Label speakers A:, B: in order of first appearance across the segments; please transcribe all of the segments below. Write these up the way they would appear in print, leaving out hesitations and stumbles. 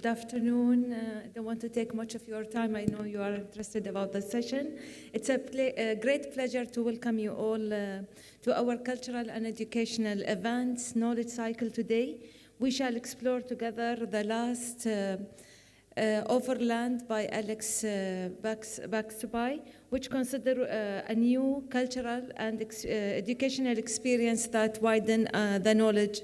A: Good afternoon. I don't want to take much of your time. I know you are interested about the session. It's a great pleasure to welcome you all to our cultural and educational events, Knowledge Cycle today. We shall explore together the Last Overland by Alex Bescoby, which consider a new cultural and educational experience that widen the knowledge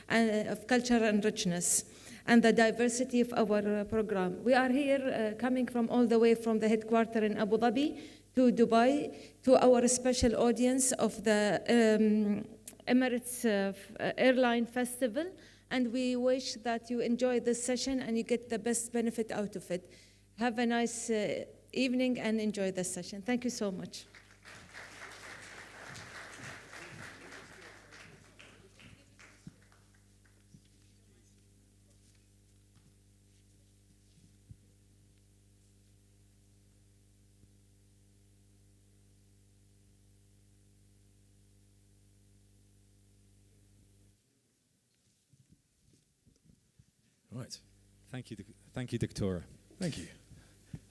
A: of culture and richness and the diversity of our program. We are here coming from all the way from the headquarters in Abu Dhabi to Dubai to our special audience of the Emirates Airline Festival. And we wish that you enjoy this session and you get the best benefit out of it. Have a nice evening and enjoy this session. Thank you so much.
B: Right.
C: Thank you, Doctora.
B: Thank you.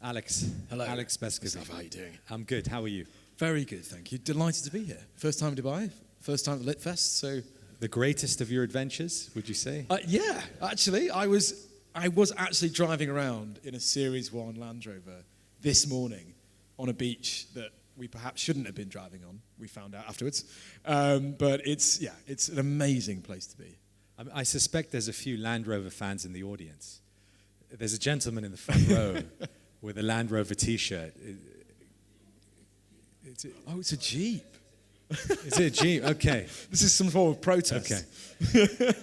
C: Alex.
B: Hello.
C: Alex Bescoby.
B: Mustafa, how are you doing?
C: I'm good. How are you?
B: Very good, thank you. Delighted to be here. First time in Dubai, first time at Lit Fest, so...
C: The greatest of your adventures, would you say?
B: Yeah, actually, I was actually driving around in a Series 1 Land Rover this morning on a beach that we perhaps shouldn't have been driving on. We found out afterwards. But it's an amazing place to be.
C: I suspect there's a few Land Rover fans in the audience. There's a gentleman in the front row with a Land Rover T-shirt.
B: It's a Jeep.
C: Is it a Jeep? Okay.
B: This is some form of protest.
C: Okay.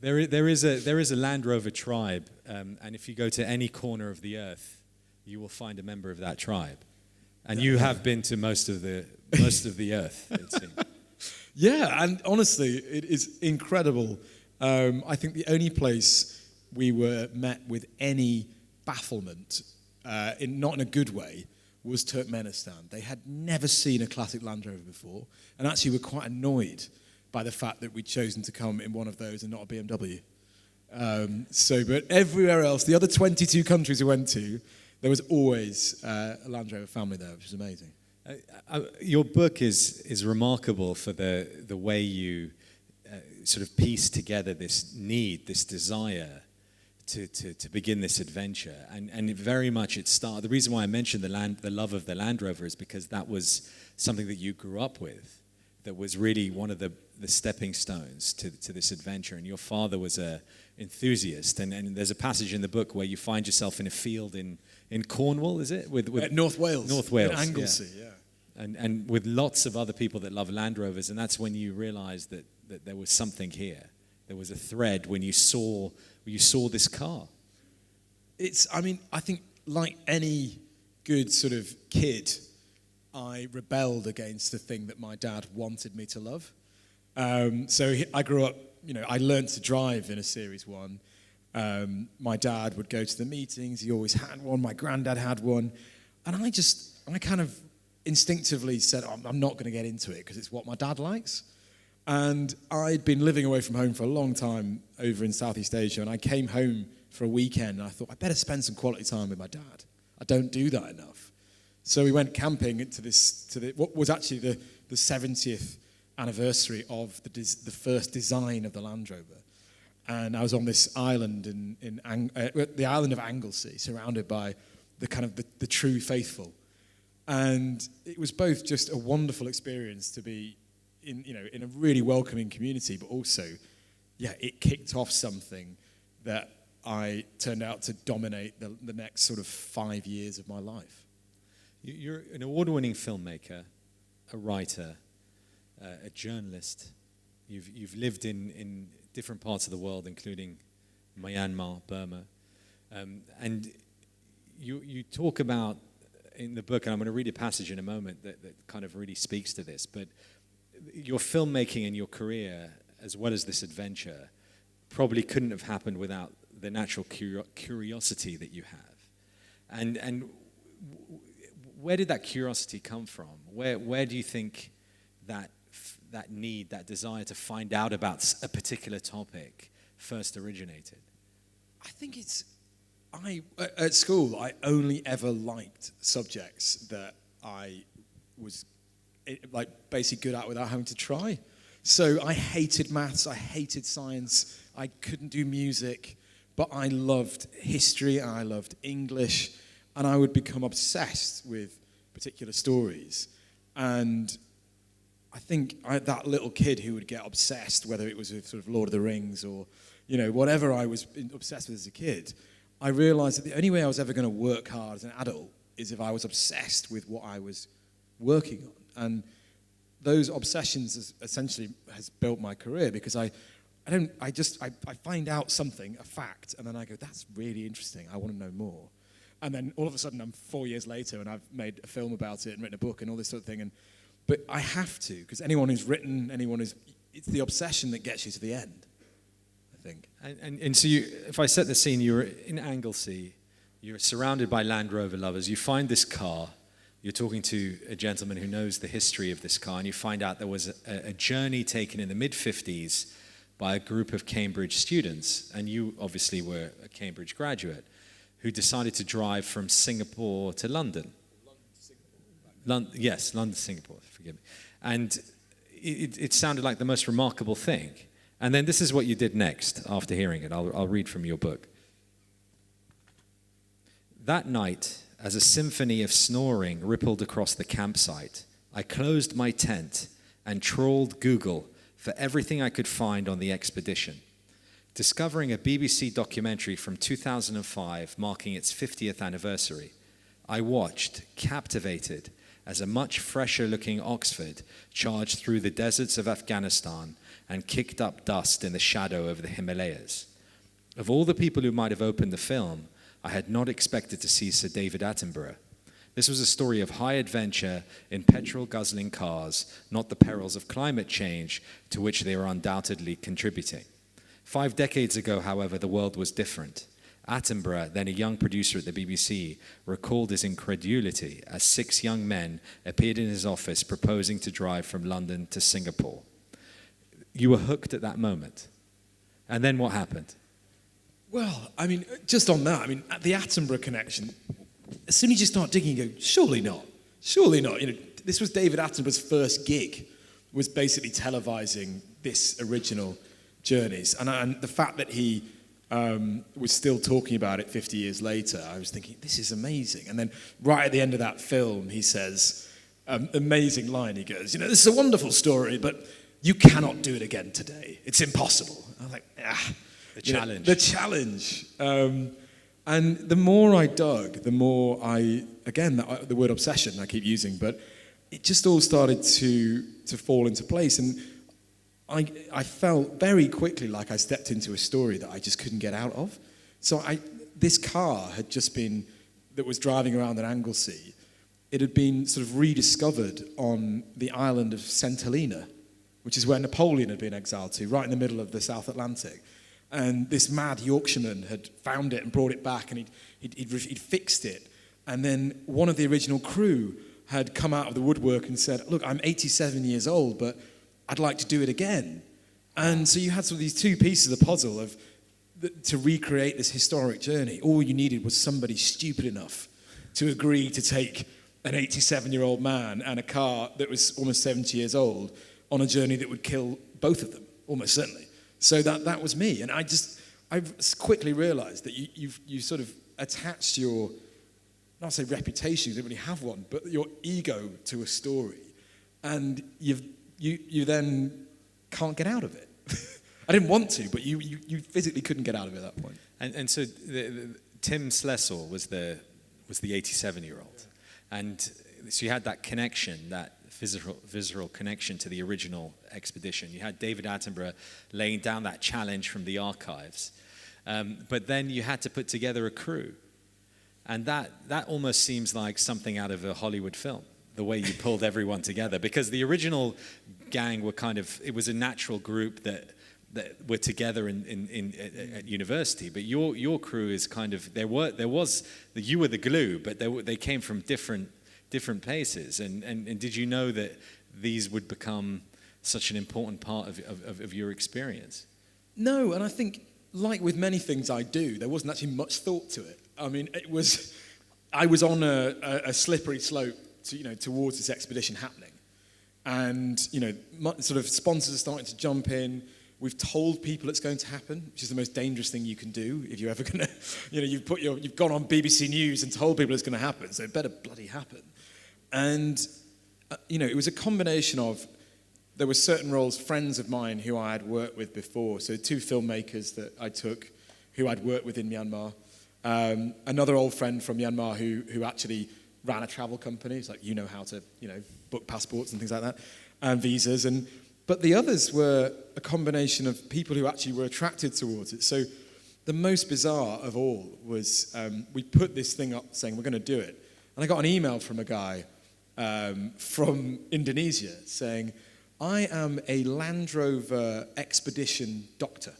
C: There is a Land Rover tribe, and if you go to any corner of the earth, you will find a member of that tribe. And you have been to most of the earth, it seems.
B: Yeah, and honestly, it is incredible. I think the only place we were met with any bafflement, not in a good way, was Turkmenistan. They had never seen a classic Land Rover before, and actually were quite annoyed by the fact that we'd chosen to come in one of those and not a BMW. But everywhere else, the other 22 countries we went to, there was always a Land Rover family there, which was amazing.
C: Your book is remarkable for the way you sort of piece together this need, this desire to begin this adventure, and very much it started. The reason why I mentioned the love of the Land Rover is because that was something that you grew up with, that was really one of the stepping stones to this adventure. And your father was a enthusiast, and there's a passage in the book where you find yourself in a field in Cornwall, is it? With
B: North Wales.
C: North Wales,
B: in Anglesey, yeah.
C: And with lots of other people that love Land Rovers, and that's when you realized that there was something here. There was a thread when you saw this car.
B: I think like any good sort of kid, I rebelled against the thing that my dad wanted me to love. I grew up, I learned to drive in a Series 1. My dad would go to the meetings. He always had one. My granddad had one. And I kind of instinctively said, I'm not going to get into it because it's what my dad likes. And I'd been living away from home for a long time over in Southeast Asia, and I came home for a weekend, and I thought, I better spend some quality time with my dad. I don't do that enough. So we went camping to what was actually the 70th anniversary of the first design of the Land Rover. And I was on this island the island of Anglesey, surrounded by the true faithful. And it was both just a wonderful experience to be in a really welcoming community, but also, it kicked off something that I turned out to dominate the next sort of 5 years of my life.
C: You're an award-winning filmmaker, a writer, a journalist. You've lived in different parts of the world, including Myanmar, Burma, and you talk about in the book, and I'm going to read a passage in a moment that kind of really speaks to this, but your filmmaking and your career, as well as this adventure, probably couldn't have happened without the natural curiosity that you have. And where did that curiosity come from? Where do you think that need, that desire to find out about a particular topic first originated?
B: I think at school, I only ever liked subjects that I was like basically good at without having to try. So I hated maths, I hated science, I couldn't do music, but I loved history and I loved English, and I would become obsessed with particular stories. And I think that little kid who would get obsessed, whether it was with sort of Lord of the Rings or, whatever I was obsessed with as a kid, I realized that the only way I was ever going to work hard as an adult is if I was obsessed with what I was working on. And those obsessions essentially has built my career, because I find out something, a fact, and then I go, that's really interesting, I want to know more. And then all of a sudden I'm 4 years later and I've made a film about it and written a book and all this sort of thing. But I have to, because it's the obsession that gets you to the end, I think.
C: And so if I set the scene, you're in Anglesey, you're surrounded by Land Rover lovers, you find this car, you're talking to a gentleman who knows the history of this car, and you find out there was a journey taken in the mid-50s by a group of Cambridge students, and you obviously were a Cambridge graduate, who decided to drive from Singapore to London. London, Singapore, forgive me. And it sounded like the most remarkable thing. And then this is what you did next after hearing it. I'll read from your book. That night, as a symphony of snoring rippled across the campsite, I closed my tent and trawled Google for everything I could find on the expedition. Discovering a BBC documentary from 2005 marking its 50th anniversary, I watched, captivated, as a much fresher-looking Oxford charged through the deserts of Afghanistan and kicked up dust in the shadow of the Himalayas. Of all the people who might have opened the film, I had not expected to see Sir David Attenborough. This was a story of high adventure in petrol-guzzling cars, not the perils of climate change to which they are undoubtedly contributing. 5 decades ago, however, the world was different. Attenborough, then a young producer at the BBC, recalled his incredulity as 6 young men appeared in his office proposing to drive from London to Singapore. You were hooked at that moment. And then what happened?
B: Well, just on that, at the Attenborough connection, as soon as you start digging, you go, surely not. This was David Attenborough's first gig, was basically televising this original Journeys. And the fact that he was still talking about it 50 years later, I was thinking, this is amazing. And then right at the end of that film, he says, amazing line, he goes, this is a wonderful story, but you cannot do it again today. It's impossible. I was like,
C: The challenge.
B: The challenge. And the more I dug, the more the word obsession I keep using, but it just all started to fall into place. And I felt very quickly like I stepped into a story that I just couldn't get out of. So this car that was driving around in Anglesey, it had been sort of rediscovered on the island of St. Helena, which is where Napoleon had been exiled to, right in the middle of the South Atlantic. And this mad Yorkshireman had found it and brought it back, and he'd fixed it. And then one of the original crew had come out of the woodwork and said, look, I'm 87 years old, but I'd like to do it again. And so you had sort of these 2 pieces of the puzzle to recreate this historic journey. All you needed was somebody stupid enough to agree to take an 87-year-old man and a car that was almost 70 years old on a journey that would kill both of them, almost certainly. So that was me. And I quickly realized that you sort of attached your, not say reputation, you don't really have one, but your ego to a story. And you then can't get out of it. I didn't want to, but you physically couldn't get out of it at that point.
C: And so Tim Slessor was the 87-year-old. And so you had that connection, that visceral connection to the original expedition. You had David Attenborough laying down that challenge from the archives. But then you had to put together a crew. And that almost seems like something out of a Hollywood film, the way you pulled everyone together. Because the original gang were it was a natural group that were together at university. But your crew is you were the glue, but they came from different places. And did you know that these would become such an important part of your experience?
B: No, and I think, like with many things I do, there wasn't actually much thought to it. I mean, I was on a slippery slope towards this expedition happening. And, sort of sponsors are starting to jump in. We've told people it's going to happen, which is the most dangerous thing you can do if you're ever going to, you've gone on BBC News and told people it's going to happen, so it better bloody happen. And, it was a combination of, there were certain roles, friends of mine who I had worked with before, so 2 filmmakers that I took who I'd worked with in Myanmar, another old friend from Myanmar who actually ran a travel company. It's like, how to, book passports and things like that, and visas. But the others were a combination of people who actually were attracted towards it. So the most bizarre of all was we put this thing up saying we're going to do it. And I got an email from a guy from Indonesia saying, I am a Land Rover expedition doctor.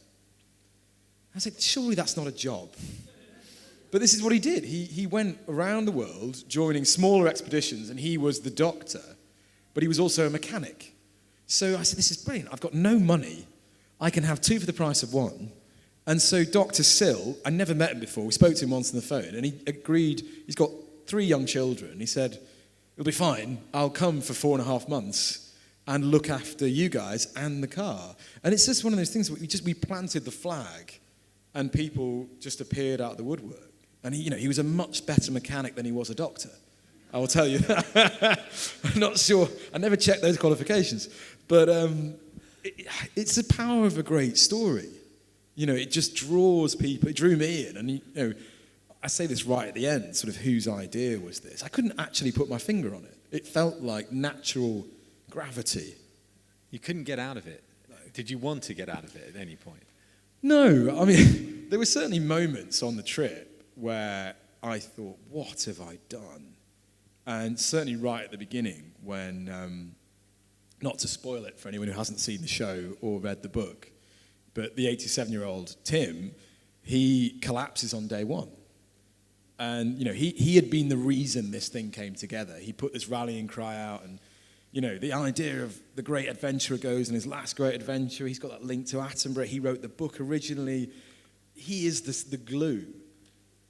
B: I said, surely that's not a job. But this is what he did. He went around the world joining smaller expeditions, and he was the doctor, but he was also a mechanic. So I said, this is brilliant. I've got no money. I can have 2 for the price of 1. And so Dr. Sill, I never met him before. We spoke to him once on the phone, and he agreed. He's got 3 young children. He said, it'll be fine. I'll come for 4.5 months and look after you guys and the car. And it's just one of those things where we planted the flag, and people just appeared out of the woodwork. And he was a much better mechanic than he was a doctor. I will tell you that. I'm not sure. I never checked those qualifications. But it's the power of a great story. It just draws people. It drew me in. And, I say this right at the end, sort of whose idea was this. I couldn't actually put my finger on it. It felt like natural gravity.
C: You couldn't get out of it. Did you want to get out of it at any point?
B: No. I mean, there were certainly moments on the trip where I thought, what have I done? And certainly right at the beginning when, not to spoil it for anyone who hasn't seen the show or read the book, but the 87-year-old Tim, he collapses on day 1. And, he had been the reason this thing came together. He put this rallying cry out, and, the idea of the great adventurer goes on his last great adventure. He's got that link to Attenborough. He wrote the book originally. He is the glue.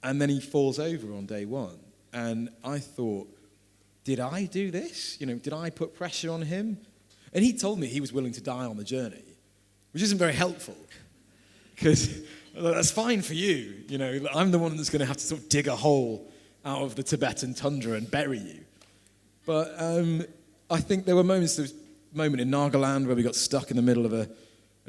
B: And then he falls over on day 1. And I thought, did I do this? Did I put pressure on him? And he told me he was willing to die on the journey, which isn't very helpful. Because that's fine for you. I'm the one that's going to have to sort of dig a hole out of the Tibetan tundra and bury you. But I think there was a moment in Nagaland where we got stuck in the middle of a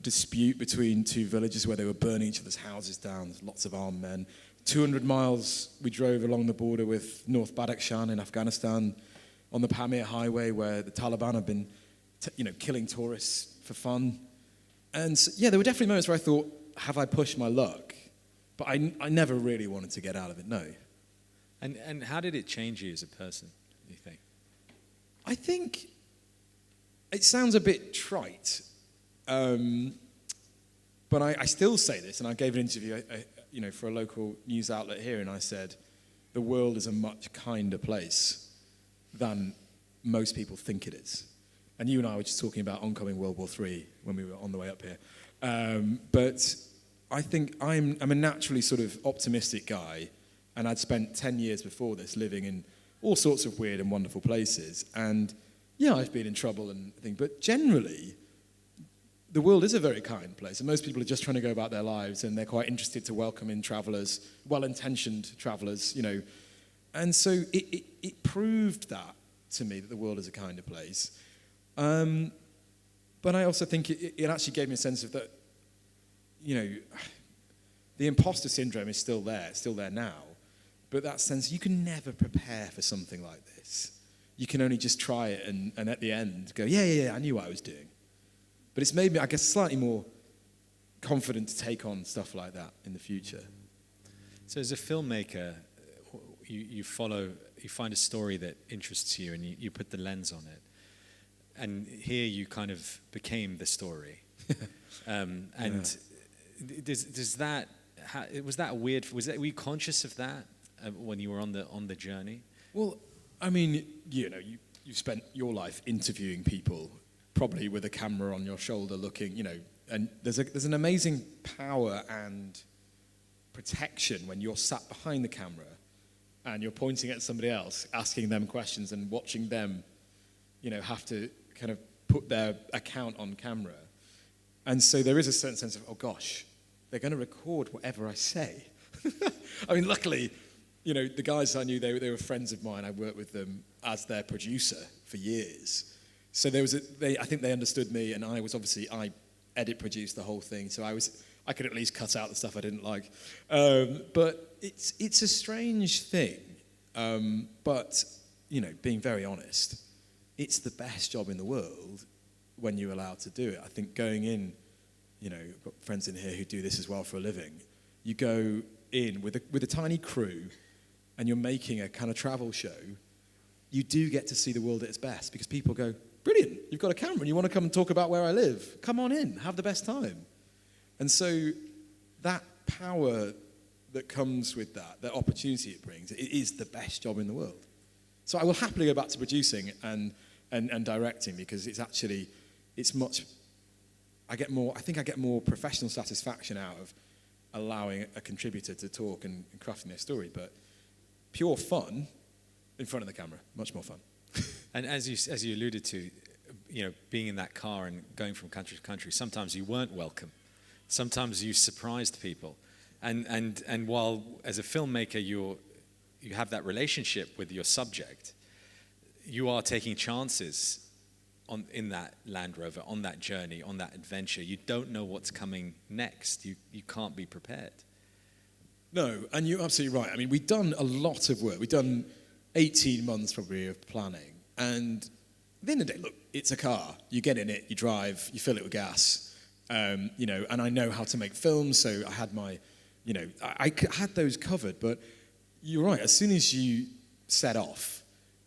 B: dispute between 2 villages where they were burning each other's houses down. There's lots of armed men. 200 miles we drove along the border with North Badakhshan in Afghanistan on the Pamir Highway where the Taliban have been, killing tourists for fun. And so, there were definitely moments where I thought, have I pushed my luck? But I never really wanted to get out of it, no.
C: And how did it change you as a person, do you think?
B: I think it sounds a bit trite, but I still say this, and I gave an interview for a local news outlet here, and I said, the world is a much kinder place than most people think it is. And you and I were just talking about oncoming World War III when we were on the way up here. But I think I'm a naturally sort of optimistic guy, and I'd spent 10 years before this living in all sorts of weird and wonderful places. And I've been in trouble and things, but generally, the world is a very kind place, and most people are just trying to go about their lives, and they're quite interested to welcome in travellers, well-intentioned travellers, And so it proved that to me, that the world is a kinder place. But I also think it actually gave me a sense of that, the imposter syndrome is still there. It's still there now. But that sense, you can never prepare for something like this. You can only just try it and at the end go, yeah, I knew what I was doing. But it's made me, I guess, slightly more confident to take on stuff like that in the future.
C: So as a filmmaker, you find a story that interests you and you put the lens on it. And here you kind of became the story. Does that, was that weird? Were you conscious of that when you were on the journey?
B: Well, I mean, you spent your life interviewing people, probably with a camera on your shoulder looking, And there's an amazing power and protection when you're sat behind the camera and you're pointing at somebody else, asking them questions and watching them, have to kind of put their account on camera. And so there is a certain sense of, oh gosh, they're going to record whatever I say. I mean, luckily, the guys I knew, they were friends of mine. I worked with them as their producer for years. So I think they understood me, and I edit produced the whole thing, so I could at least cut out the stuff I didn't like. But it's a strange thing. But being very honest, it's the best job in the world when you're allowed to do it. I think going in, I've got friends in here who do this as well for a living. You go in with a tiny crew, and you're making a kind of travel show. You do get to see the world at its best because people go, brilliant, you've got a camera and you want to come and talk about where I live. Come on in, have the best time. And so that power that comes with that opportunity it brings, it is the best job in the world. So I will happily go back to producing and directing because I get more professional satisfaction out of allowing a contributor to talk and crafting their story. But pure fun in front of the camera, much more fun.
C: And as you alluded to, being in that car and going from country to country, sometimes you weren't welcome. Sometimes you surprised people. And while as a filmmaker you have that relationship with your subject, you are taking chances in that Land Rover, on that journey, on that adventure. You don't know what's coming next. You can't be prepared.
B: No, and you're absolutely right. I mean, we've done a lot of work. We've done 18 months probably of planning. And at the end of the day, look, it's a car. You get in it, you drive, you fill it with gas. And I know how to make films, so I had I had those covered. But you're right, as soon as you set off,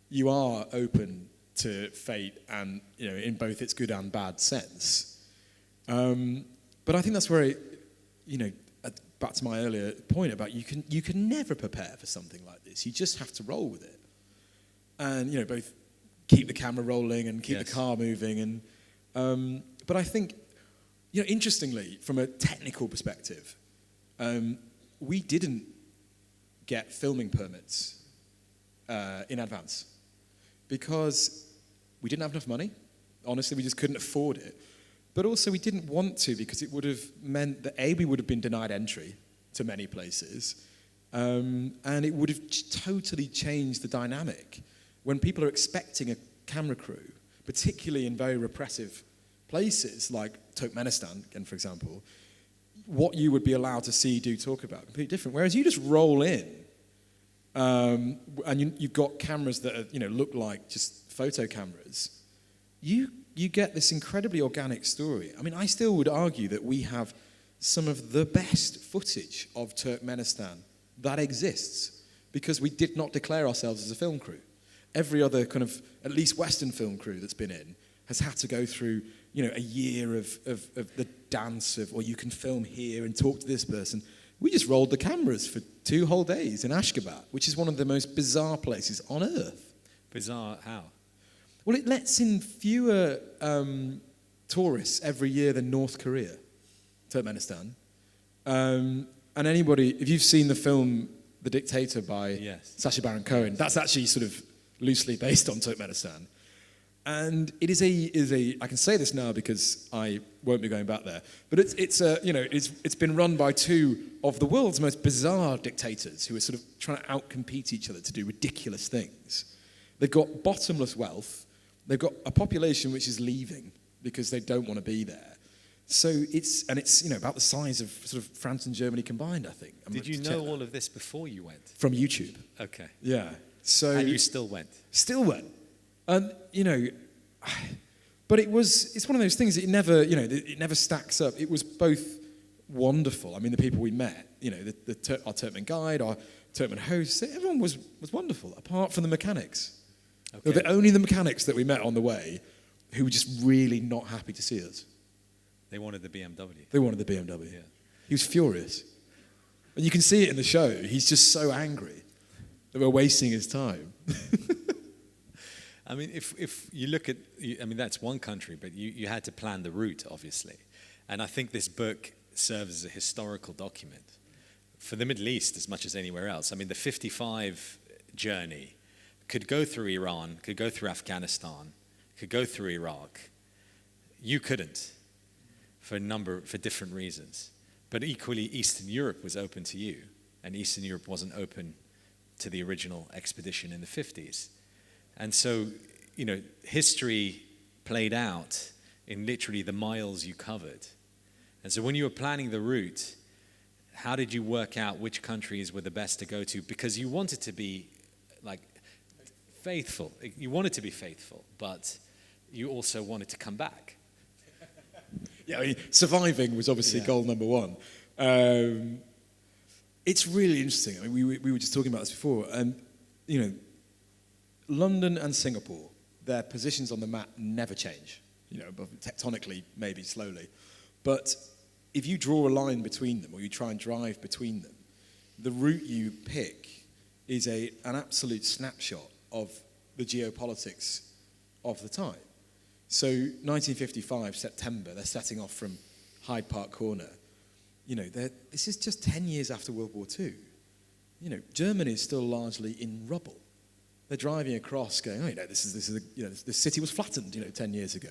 B: you are open to fate and, in both its good and bad sense. But I think that's where, back to my earlier point about you can never prepare for something like this. You just have to roll with it. And, both keep the camera rolling and keep the car moving. But I think, interestingly, from a technical perspective, we didn't get filming permits in advance because we didn't have enough money. Honestly, we just couldn't afford it. But also we didn't want to because it would have meant that we would have been denied entry to many places, and it would have totally changed the dynamic. When people are expecting a camera crew, particularly in very repressive places like Turkmenistan, again, for example, what you would be allowed to see, do, talk about, completely different. Whereas you just roll in, and you've got cameras that are, look like just photo cameras, you get this incredibly organic story. I mean, I still would argue that we have some of the best footage of Turkmenistan that exists because we did not declare ourselves as a film crew. Every other kind of, at least Western film crew that's been in, has had to go through, a year of the dance of, or you can film here and talk to this person. We just rolled the cameras for 2 whole days in Ashgabat, which is one of the most bizarre places on earth.
C: Bizarre how?
B: Well, it lets in fewer tourists every year than North Korea, Turkmenistan. And anybody, if you've seen the film The Dictator by Sacha Baron Cohen, that's actually sort of loosely based on Turkmenistan. And it is a I can say this now because I won't be going back there, but it's been run by 2 of the world's most bizarre dictators who are sort of trying to outcompete each other to do ridiculous things. They've got bottomless wealth. They've got a population which is leaving because they don't want to be there. So it's about the size of sort of France and Germany combined, I think.
C: Did you know all of this before you went?
B: From YouTube.
C: Okay.
B: Yeah. So
C: and you still went?
B: Still went. And, but it's one of those things that it never stacks up. It was both wonderful. I mean, the people we met, our Turkmen guide, our Turkmen host, everyone was wonderful, apart from the mechanics. Okay. They were only the mechanics that we met on the way who were just really not happy to see us.
C: They wanted the BMW.
B: They wanted the BMW. Yeah. He was furious. And you can see it in the show. He's just so angry that we're wasting his time.
C: I mean, if you look at, that's one country, but you had to plan the route, obviously. And I think this book serves as a historical document for the Middle East as much as anywhere else. I mean, the 55 journey could go through Iran, could go through Afghanistan, could go through Iraq. You couldn't for different reasons. But equally, Eastern Europe was open to you, and Eastern Europe wasn't open to the original expedition in the 50s. And so, history played out in literally the miles you covered. And so when you were planning the route, how did you work out which countries were the best to go to? Because you wanted to be faithful. You wanted to be faithful, but you also wanted to come back.
B: Yeah, I mean, surviving was obviously goal number one. It's really interesting. I mean, we were just talking about this before. London and Singapore, their positions on the map never change. Tectonically, maybe slowly. But if you draw a line between them, or you try and drive between them, the route you pick is an absolute snapshot of the geopolitics of the time. So 1955, September, they're setting off from Hyde Park Corner. This is just 10 years after World War II. Germany is still largely in rubble. They're driving across going, this city was flattened, 10 years ago.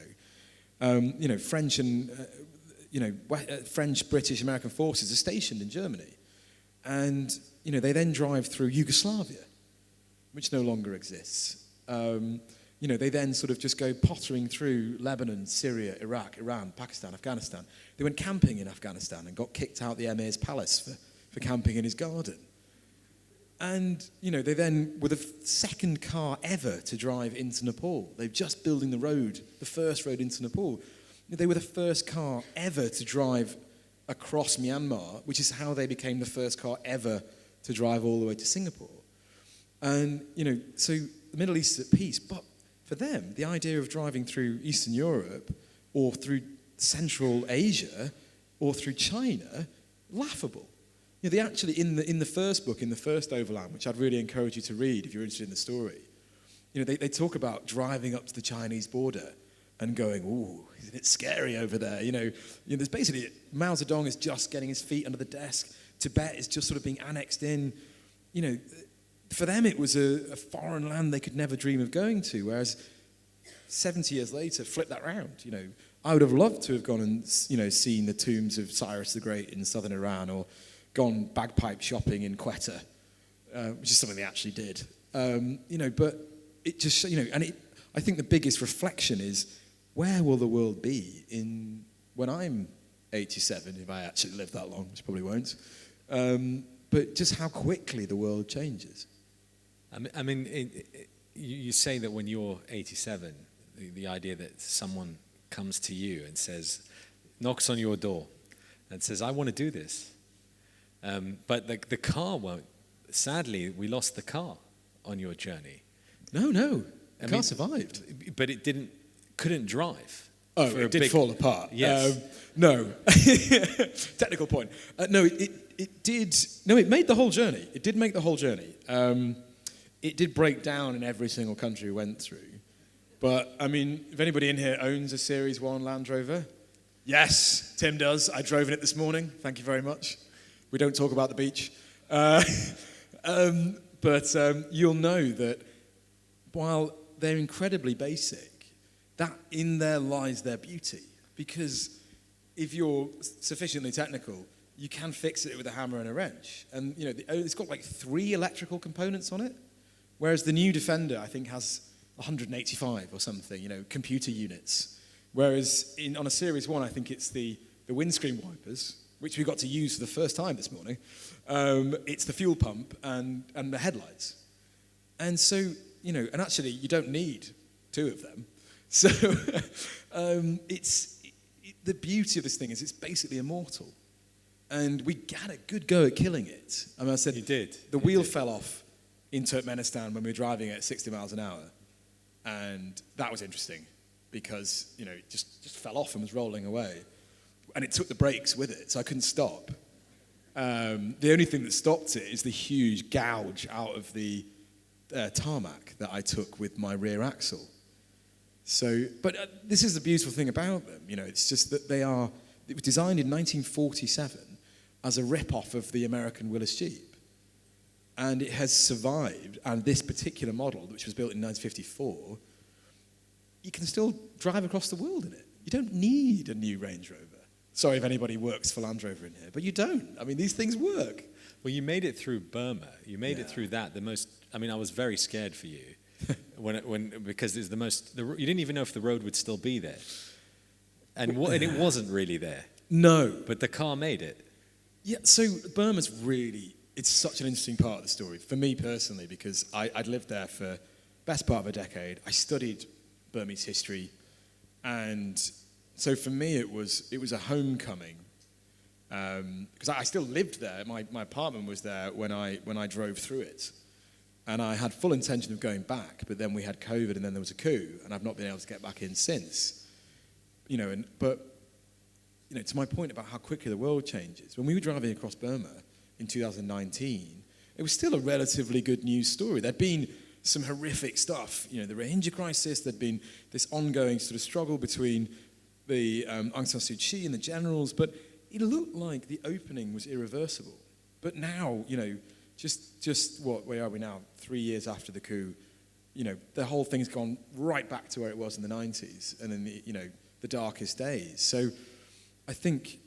B: French and, French, British, American forces are stationed in Germany. And, they then drive through Yugoslavia, which no longer exists. They then sort of just go pottering through Lebanon, Syria, Iraq, Iran, Pakistan, Afghanistan. They went camping in Afghanistan and got kicked out the emir's palace for camping in his garden. And, they then were the second car ever to drive into Nepal. They're just building the first road into Nepal. They were the first car ever to drive across Myanmar, which is how they became the first car ever to drive all the way to Singapore. And, so the Middle East is at peace. But for them, the idea of driving through Eastern Europe or through Central Asia or through China, laughable. They actually, in the first book, in the First Overland, which I'd really encourage you to read if you're interested in the story, they talk about driving up to the Chinese border and going, ooh, isn't it scary over there? There's basically, Mao Zedong is just getting his feet under the desk. Tibet is just sort of being annexed in. For them, it was a foreign land they could never dream of going to, whereas 70 years later, flip that round. I would have loved to have gone and, seen the tombs of Cyrus the Great in southern Iran, or gone bagpipe shopping in Quetta, which is something they actually did. But it just, I think the biggest reflection is, where will the world be when I'm 87, if I actually live that long, which I probably won't. But just how quickly the world changes.
C: I mean, you say that when you're 87, the idea that someone comes to you and says, knocks on your door and says, I want to do this. But the car won't. Sadly, we lost the car on your journey.
B: No, the car survived.
C: But it couldn't drive.
B: Oh, it did fall apart.
C: Yes.
B: No. Technical point. No, it did. No, it made the whole journey. It did make the whole journey. It did break down in every single country we went through. But, I mean, if anybody in here owns a Series 1 Land Rover, yes, Tim does. I drove in it this morning. Thank you very much. We don't talk about the beach. But you'll know that while they're incredibly basic, that in there lies their beauty. Because if you're sufficiently technical, you can fix it with a hammer and a wrench. And, it's got like 3 electrical components on it, whereas the new Defender, I think, has 185 or something, computer units. Whereas on a Series 1, I think it's the windscreen wipers, which we got to use for the first time this morning. It's the fuel pump and the headlights. And so, and actually you don't need 2 of them. So the beauty of this thing is it's basically immortal. And we had a good go at killing it. I mean, I said,
C: you did.
B: The wheel fell off in Turkmenistan when we were driving at 60 miles an hour. And that was interesting because, it just fell off and was rolling away. And it took the brakes with it, so I couldn't stop. The only thing that stopped it is the huge gouge out of the tarmac that I took with my rear axle. So, but this is the beautiful thing about them. It's just that It was designed in 1947 as a rip-off of the American Willis Jeep. And it has survived, and this particular model, which was built in 1954, you can still drive across the world in it. You don't need a new Range Rover. Sorry if anybody works for Land Rover in here, but you don't. I mean, these things work.
C: Well, you made it through Burma. You made it through that. I was very scared for you because it's you didn't even know if the road would still be there. And it wasn't really there.
B: No.
C: But the car made it.
B: Yeah, so Burma's it's such an interesting part of the story for me personally, because I'd lived there for the best part of a decade. I studied Burmese history, and so for me it was a homecoming, because I still lived there. My apartment was there when I drove through it, and I had full intention of going back, but then we had COVID, and then there was a coup, and I've not been able to get back in since. To my point about how quickly the world changes, when we were driving across Burma in 2019, it was still a relatively good news story. There'd been some horrific stuff, the Rohingya crisis. There'd been this ongoing sort of struggle between the Aung San Suu Kyi and the generals, but it looked like the opening was irreversible. But now, where are we now? 3 years after the coup, the whole thing's gone right back to where it was in the 90s and in the darkest days. So I think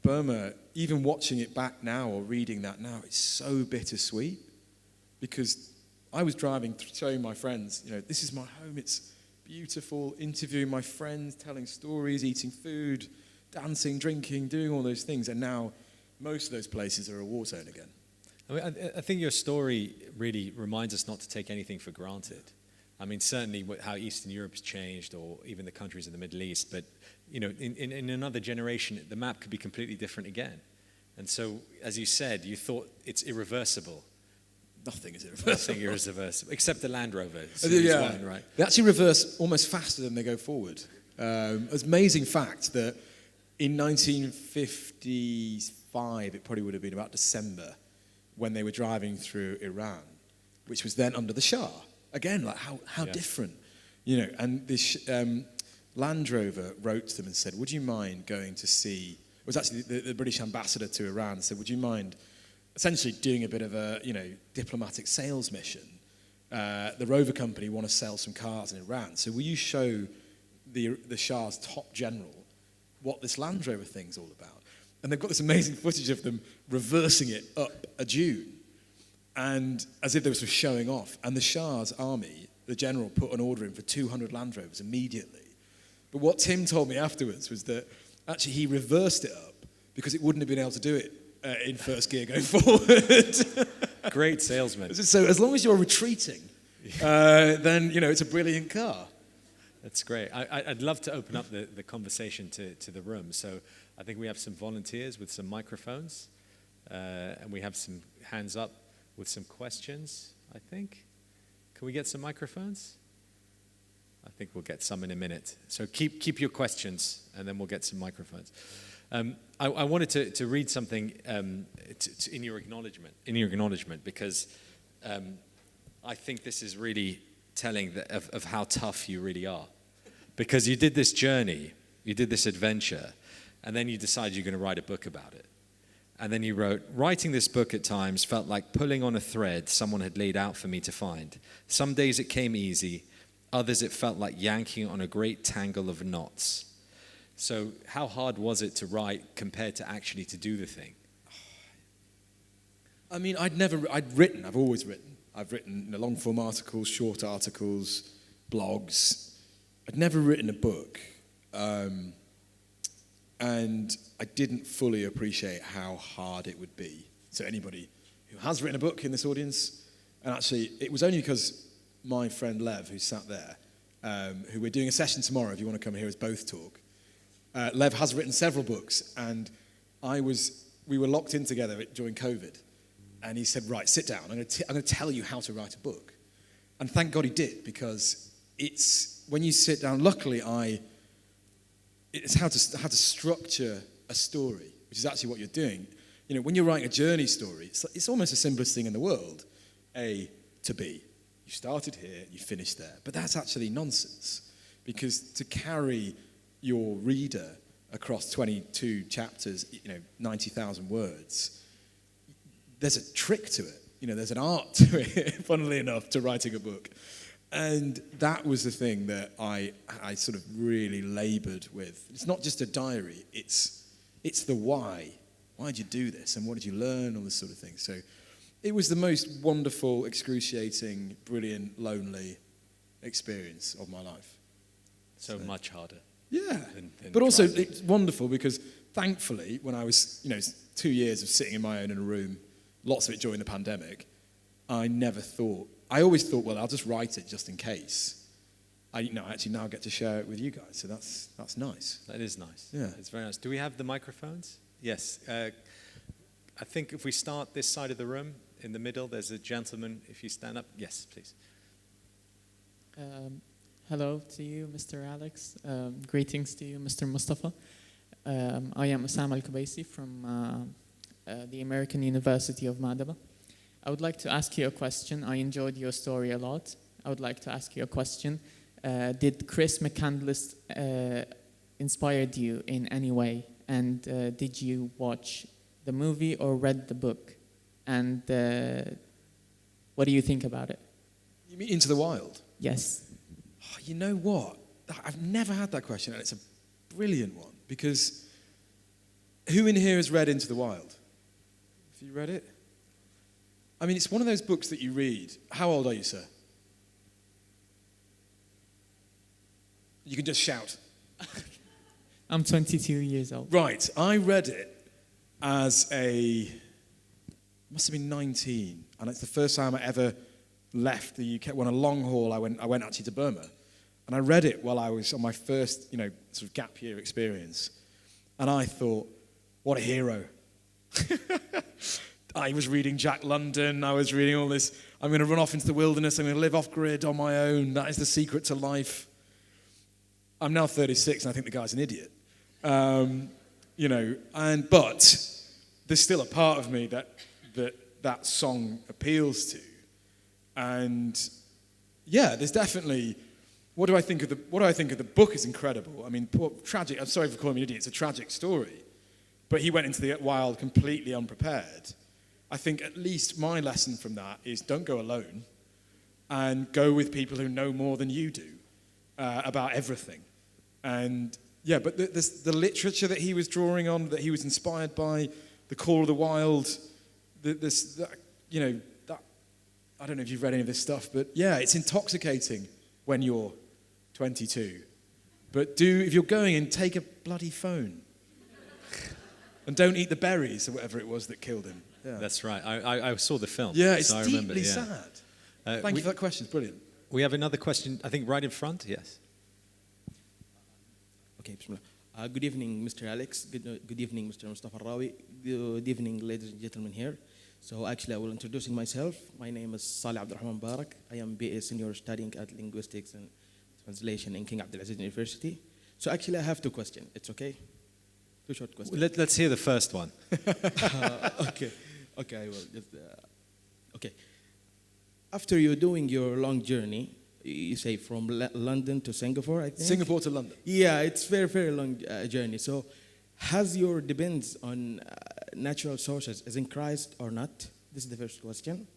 B: Burma, even watching it back now or reading that now, it's so bittersweet, because I was driving, showing my friends, this is my home, it's beautiful, interviewing my friends, telling stories, eating food, dancing, drinking, doing all those things, and now most of those places are a war zone again.
C: I think your story really reminds us not to take anything for granted. I mean, certainly how Eastern Europe's changed, or even the countries in the Middle East, but in another generation, the map could be completely different again. And so, as you said, you thought it's irreversible.
B: Nothing is irreversible.
C: Nothing is irreversible, except the Land Rover.
B: Yeah.
C: One, right?
B: They actually reverse almost faster than they go forward. It's an amazing fact that in 1955, it probably would have been about December, when they were driving through Iran, which was then under the Shah. Again, like how different, and this Land Rover wrote to them and said, would you mind going to see, it was actually the British ambassador to Iran, said, would you mind essentially doing a bit of a, diplomatic sales mission? The Rover company want to sell some cars in Iran, so will you show the Shah's top general what this Land Rover thing's all about? And they've got this amazing footage of them reversing it up a dune, and as if they were sort of showing off. And the Shah's army, the general, put an order in for 200 Land Rovers immediately. But what Tim told me afterwards was that actually he reversed it up because it wouldn't have been able to do it in first gear going forward.
C: Great salesman.
B: So as long as you're retreating, then, it's a brilliant car.
C: That's great. I'd love to open up the conversation to the room. So I think we have some volunteers with some microphones, and we have some hands up with some questions, I think. Can we get some microphones? I think we'll get some in a minute. So keep your questions, and then we'll get some microphones. I wanted to read something in your acknowledgement, because I think this is really telling of how tough you really are. Because you did this journey, you did this adventure, and then you decided you're going to write a book about it. And then you wrote, writing this book at times felt like pulling on a thread someone had laid out for me to find. Some days it came easy, others it felt like yanking on a great tangle of knots. So how hard was it to write compared to actually to do the thing?
B: I mean, I've always written. I've written long-form articles, short articles, blogs. I'd never written a book. And I didn't fully appreciate how hard it would be. So anybody who has written a book in this audience, and actually it was only because my friend Lev, who sat there, who we're doing a session tomorrow, if you want to come and hear us both talk, Lev has written several books, and we were locked in together during COVID, and he said, right, sit down, I'm going to tell you how to write a book. And thank God he did, because it's, when you sit down, luckily it's how to structure a story, which is actually what you're doing. When you're writing a journey story, it's almost the simplest thing in the world, A to B. You started here, you finished there. But that's actually nonsense, because to carry your reader across 22 chapters, 90,000 words, there's a trick to it. There's an art to it, funnily enough, to writing a book. And that was the thing that I sort of really labored with. It's not just a diary, it's the why. Why did you do this? And what did you learn? All this sort of thing. So it was the most wonderful, excruciating, brilliant, lonely experience of my life.
C: So much harder.
B: Yeah.
C: Than
B: but also
C: driving.
B: it's wonderful because thankfully when I was, 2 years of sitting in my own in a room, lots of it during the pandemic, I always thought, well, I'll just write it just in case. I actually now get to share it with you guys, so that's nice.
C: That is nice.
B: Yeah.
C: It's very nice. Do we have the microphones? Yes. I think if we start this side of the room, in the middle, there's a gentleman. If you stand up. Yes, please.
D: Hello to you, Mr. Alex. Greetings to you, Mr. Mustafa. I am Osama Al-Kubaisi from the American University of Madaba. I would like to ask you a question. I enjoyed your story a lot. I would like to ask you a question. Did Chris McCandless inspired you in any way? And did you watch the movie or read the book? And what do you think about it?
B: You mean Into the Wild?
D: Yes.
B: Oh, you know what? I've never had that question, and it's a brilliant one, because who in here has read Into the Wild? Have you read it? I mean, it's one of those books that you read. How old are you, sir? You can just shout.
D: I'm 22 years old.
B: Right, I read it as must have been 19, and it's the first time I ever left the UK. When a long haul, I went actually to Burma, and I read it while I was on my first, sort of gap year experience, and I thought, what a hero. I was reading Jack London, I was reading all this, I'm going to run off into the wilderness, I'm going to live off-grid on my own, that is the secret to life. I'm now 36, and I think the guy's an idiot. But there's still a part of me that song appeals to. And yeah, there's definitely, what do I think of the book is incredible. I mean, tragic, I'm sorry for calling me an idiot, it's a tragic story. But he went into the wild completely unprepared. I think at least my lesson from that is don't go alone and go with people who know more than you do about everything. And yeah, but the literature that he was drawing on, that he was inspired by, the Call of the Wild, I don't know if you've read any of this stuff, but yeah, it's intoxicating when you're 22. But if you're going in, take a bloody phone. And don't eat the berries or whatever it was that killed him. Yeah.
C: That's right. I saw the film.
B: Yeah, it's
C: so I
B: deeply
C: remember, yeah.
B: sad. Thank you for that question. It's brilliant.
C: We have another question, I think, right in front. Yes.
E: Okay, bismillah. Good evening, Mr. Alex. Good evening, Mr. Mustafa Alrawi. Good evening, ladies and gentlemen here. So actually, I will introduce myself. My name is Salih Abdurrahman Barak. I am BA Senior studying at Linguistics and Translation in King Abdulaziz University. So actually, I have two questions. It's okay? Two short questions.
C: Let's hear the first one.
E: Okay, I will. Okay. After you're doing your long journey, you say from London to Singapore, I think?
B: Singapore to London.
E: Yeah, it's very, very long journey. So has your depends on natural sources is increased or not? This is the first question.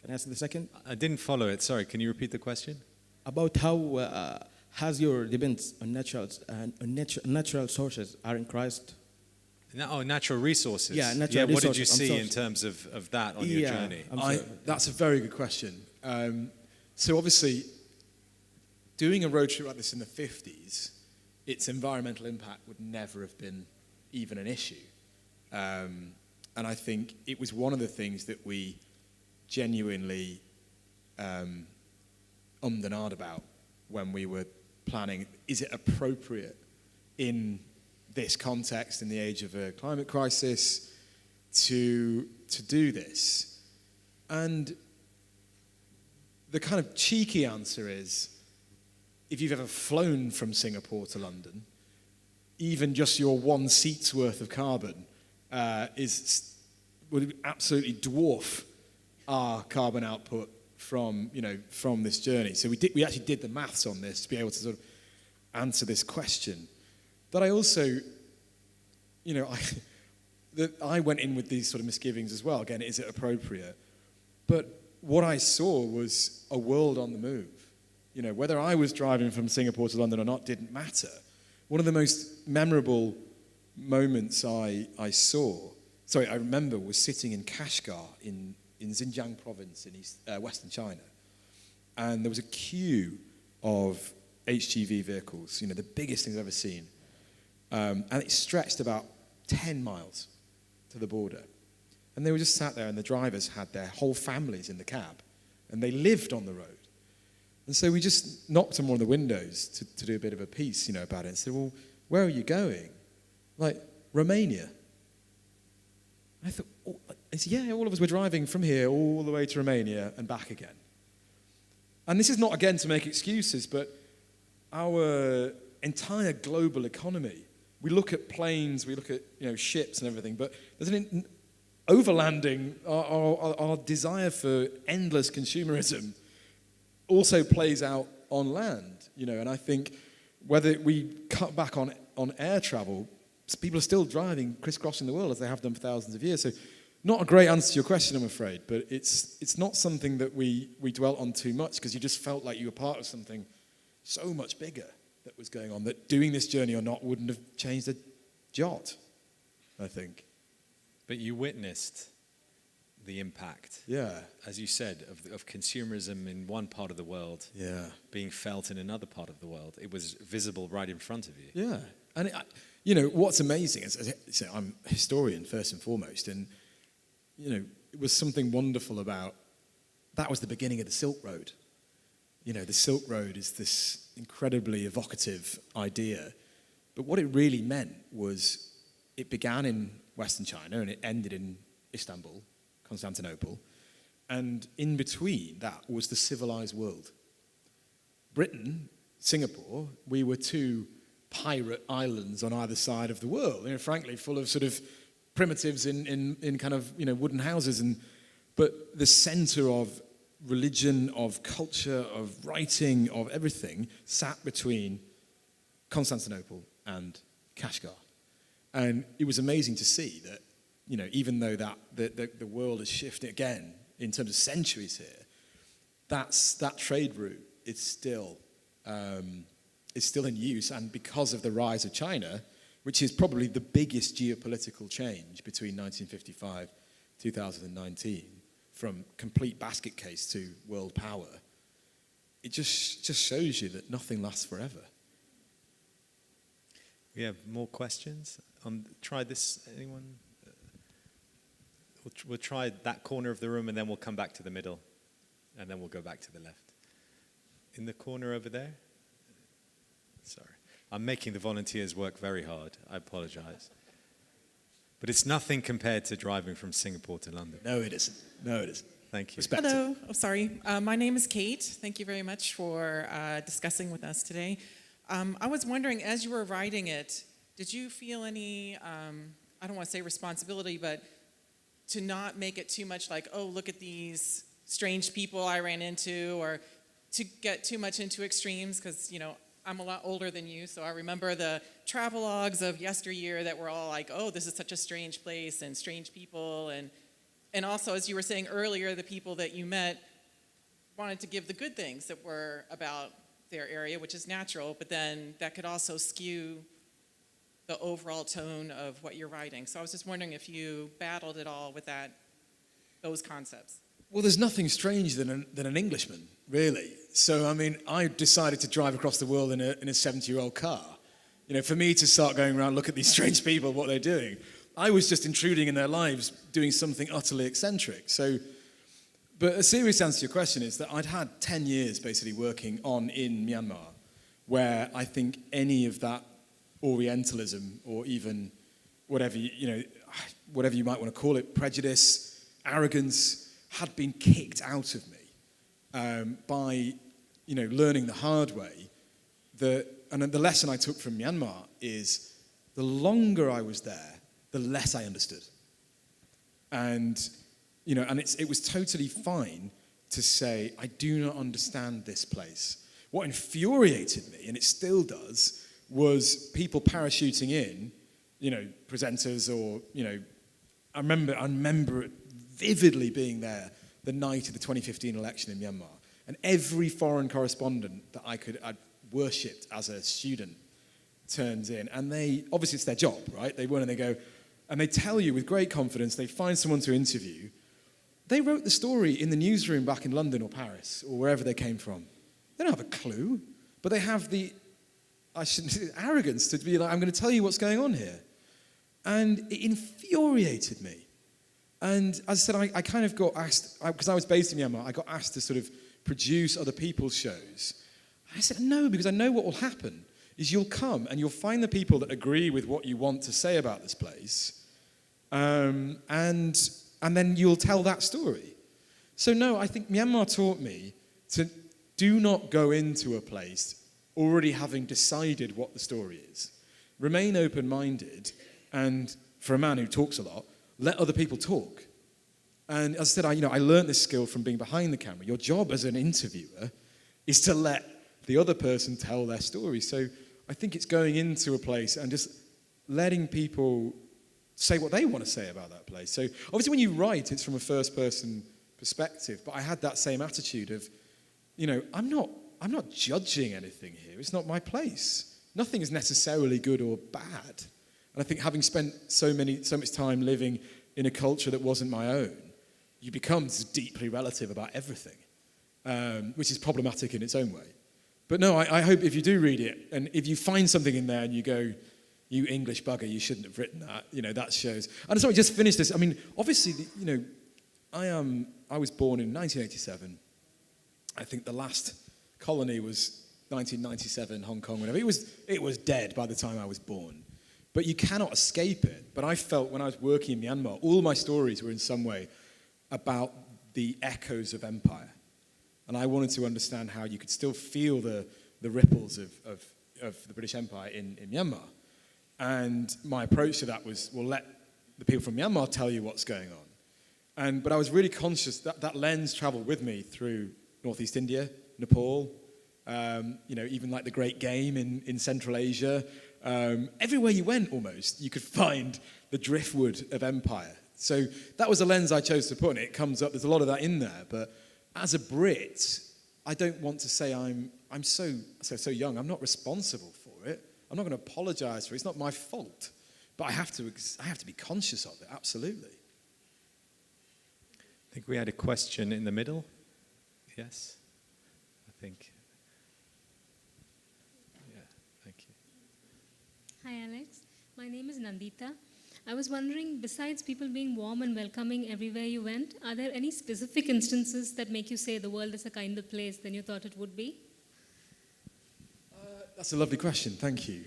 E: Can I ask the second?
C: I didn't follow it. Sorry, can you repeat the question?
E: About how has your depends on natural sources are increased?
C: Natural resources.
E: Yeah, natural
C: What did you
E: resources.
C: see in terms of that on your journey?
B: That's a very good question. So obviously, doing a road trip like this in the 50s, its environmental impact would never have been even an issue. And I think it was one of the things that we genuinely ummed and ahed about when we were planning, is it appropriate in this context, in the age of a climate crisis, to do this? And the kind of cheeky answer is, if you've ever flown from Singapore to London, even just your one seat's worth of carbon would absolutely dwarf our carbon output from this journey. So we actually did the maths on this to be able to sort of answer this question. But I also I went in with these sort of misgivings as well. Again, is it appropriate? But what I saw was a world on the move. Whether I was driving from Singapore to London or not didn't matter. One of the most memorable moments I remember was sitting in Kashgar in Xinjiang province in Western China. And there was a queue of HGV vehicles, the biggest things I've ever seen. And it stretched about 10 miles to the border. And they were just sat there, and the drivers had their whole families in the cab, and they lived on the road. And so we just knocked on one of the windows to do a bit of a piece, about it, and said, well, where are you going? Like, Romania. And I thought, all of us were driving from here all the way to Romania and back again. And this is not, again, to make excuses, but our entire global economy, we look at planes, we look at ships and everything, but there's an overlanding, our desire for endless consumerism also plays out on land, and I think whether we cut back on air travel, people are still driving, crisscrossing the world as they have done for thousands of years. So not a great answer to your question, I'm afraid, but it's not something that we dwelt on too much, because you just felt like you were part of something so much bigger that was going on, that doing this journey or not wouldn't have changed a jot, I think.
C: But you witnessed the impact, as you said, of consumerism in one part of the world being felt in another part of the world. It was visible right in front of you.
B: Yeah. And, what's amazing is, I'm a historian first and foremost, and, it was something wonderful about, that was the beginning of the Silk Road. The Silk Road is this incredibly evocative idea, but what it really meant was it began in Western China and it ended in Istanbul, Constantinople, and in between that was the civilized world. Britain, Singapore, we were two pirate islands on either side of the world, frankly, full of sort of primitives in kind of, wooden houses, but the center of religion, of culture, of writing, of everything sat between Constantinople and Kashgar. And it was amazing to see that, even though that the world has shifted again in terms of centuries here, that trade route is still in use. And because of the rise of China, which is probably the biggest geopolitical change between 1955 2019, from complete basket case to world power, it just shows you that nothing lasts forever.
C: We have more questions. Try this. Anyone? We'll try that corner of the room, and then we'll come back to the middle, and then we'll go back to the left. In the corner over there? Sorry. I'm making the volunteers work very hard. I apologize. But it's nothing compared to driving from Singapore to London.
B: No, it isn't.
C: Thank you.
B: Respect
F: Hello.
B: it.
F: Oh, sorry. My name is Kate. Thank you very much for discussing with us today. I was wondering, as you were writing it, did you feel any, I don't want to say responsibility, but to not make it too much like, oh, look at these strange people I ran into, or to get too much into extremes? Because, I'm a lot older than you, so I remember the travelogues of yesteryear that were all like, oh, this is such a strange place and strange people. And also, as you were saying earlier, the people that you met wanted to give the good things that were about their area, which is natural, but then that could also skew the overall tone of what you're writing. So I was just wondering if you battled at all with those concepts.
B: Well, there's nothing stranger than an Englishman, really. So, I decided to drive across the world in a 70-year-old car. For me to start going around, look at these strange people, what they're doing, I was just intruding in their lives, doing something utterly eccentric. So, but a serious answer to your question is that I'd had 10 years basically working in Myanmar, where I think any of that Orientalism, or even whatever you might want to call it, prejudice, arrogance, had been kicked out of me by learning the hard way. And the lesson I took from Myanmar is the longer I was there, the less I understood. And it was totally fine to say, I do not understand this place. What infuriated me, and it still does, was people parachuting in, presenters or, I remember it vividly being there the night of the 2015 election in Myanmar. And every foreign correspondent that I'd worshipped as a student turns in. And obviously it's their job, right? They and they go, and they tell you with great confidence, they find someone to interview. They wrote the story in the newsroom back in London or Paris or wherever they came from. They don't have a clue, but they have the arrogance to be like, I'm going to tell you what's going on here. And it infuriated me. And as I said, I kind of got asked, because I was based in Myanmar, I got asked to sort of produce other people's shows. I said, no, because I know what will happen is you'll come and you'll find the people that agree with what you want to say about this place, and then you'll tell that story. So no, I think Myanmar taught me to do not go into a place already having decided what the story is. Remain open-minded, and for a man who talks a lot, let other people talk. And as I said, I learned this skill from being behind the camera. Your job as an interviewer is to let the other person tell their story. So I think it's going into a place and just letting people say what they want to say about that place. So obviously when you write, it's from a first-person perspective, but I had that same attitude of, I'm not judging anything here. It's not my place. Nothing is necessarily good or bad. And I think having spent so much time living in a culture that wasn't my own, you become deeply relative about everything, which is problematic in its own way. But no, I hope if you do read it, and if you find something in there and you go, you English bugger, you shouldn't have written that, that shows. And so I just finished this. I mean, obviously, I was born in 1987. I think the last colony was 1997, Hong Kong, whatever. It was dead by the time I was born. But you cannot escape it. But I felt when I was working in Myanmar, all my stories were in some way about the echoes of empire. And I wanted to understand how you could still feel the ripples of the British Empire in Myanmar. And my approach to that was, well, let the people from Myanmar tell you what's going on. But I was really conscious that lens traveled with me through Northeast India, Nepal, even like the Great Game in Central Asia. Everywhere you went, almost, you could find the driftwood of empire. So that was the lens I chose to put on it. It comes up, there's a lot of that in there. But as a Brit, I don't want to say I'm so young. I'm not responsible for it. I'm not going to apologize for it. It's not my fault. But I have to be conscious of it, absolutely.
C: I think we had a question in the middle. Yes, I think. Yeah, thank you.
G: Hi, Alex. My name is Nandita. I was wondering, besides people being warm and welcoming everywhere you went, are there any specific instances that make you say the world is a kinder place than you thought it would be?
B: That's a lovely question, thank you.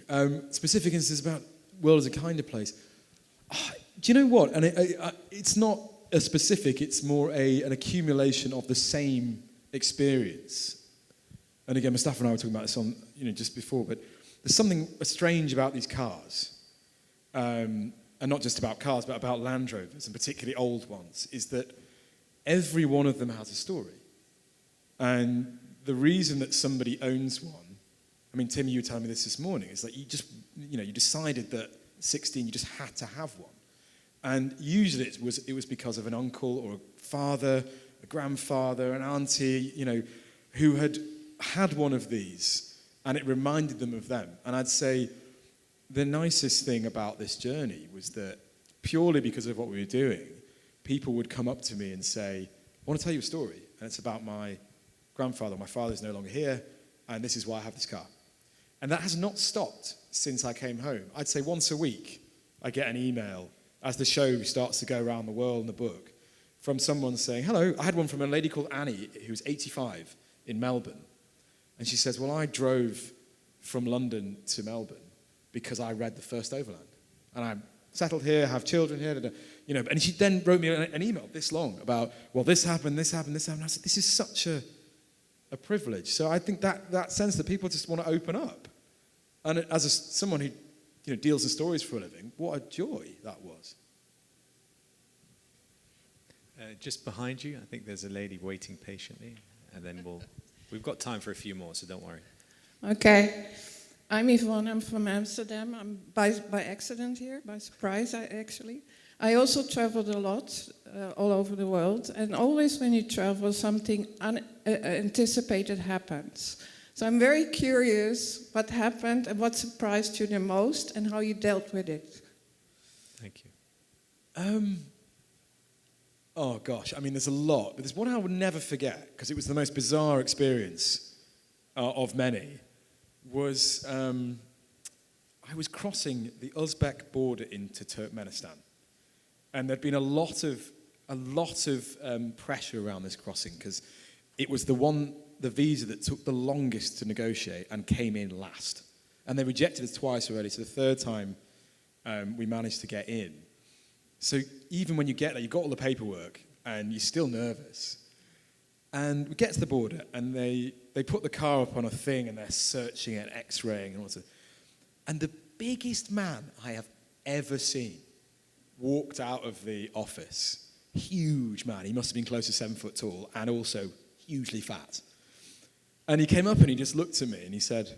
B: Specific instances about world as a kinder place. Do you know what? And it's not a specific, it's more an accumulation of the same experience. And again, Mustafa and I were talking about this on, just before, but there's something strange about these cars. And not just about cars, but about Land Rovers, and particularly old ones, is that every one of them has a story. And the reason that somebody owns one, I mean, Tim, you were telling me this morning, is that you just, you decided that at 16 you just had to have one. And usually it was because of an uncle or a father, a grandfather, an auntie, who had one of these, and it reminded them of them. And I'd say the nicest thing about this journey was that purely because of what we were doing, people would come up to me and say, I want to tell you a story, and it's about my grandfather. My father's no longer here, and this is why I have this car. And that has not stopped since I came home. I'd say once a week, I get an email as the show starts to go around the world in the book from someone saying, hello. I had one from a lady called Annie, who was 85 in Melbourne. And she says, well, I drove from London to Melbourne because I read the First Overland. And I'm settled here, have children here, and she then wrote me an email this long about, well, this happened. And I said, this is such a privilege. So I think that sense that people just want to open up. And as someone who deals in stories for a living, what a joy that was.
C: Just behind you, I think there's a lady waiting patiently, and then we've got time for a few more, so don't worry.
H: Okay. I'm Yvonne, I'm from Amsterdam. I'm by accident here, by surprise, actually. I also traveled a lot, all over the world, and always when you travel, something unanticipated happens. So I'm very curious what happened and what surprised you the most and how you dealt with it.
C: Thank you.
B: Oh gosh, I mean, there's a lot, but there's one I will never forget because it was the most bizarre experience of many. Was I was crossing the Uzbek border into Turkmenistan, and there'd been a lot of pressure around this crossing because it was the visa that took the longest to negotiate and came in last, and they rejected us twice already. So the third time we managed to get in. So even when you get there, you've got all the paperwork and you're still nervous. And we get to the border and they put the car up on a thing and they're searching it, x-raying and all that. And the biggest man I have ever seen walked out of the office. Huge man. He must have been close to 7 foot tall and also hugely fat. And he came up and he just looked at me and he said,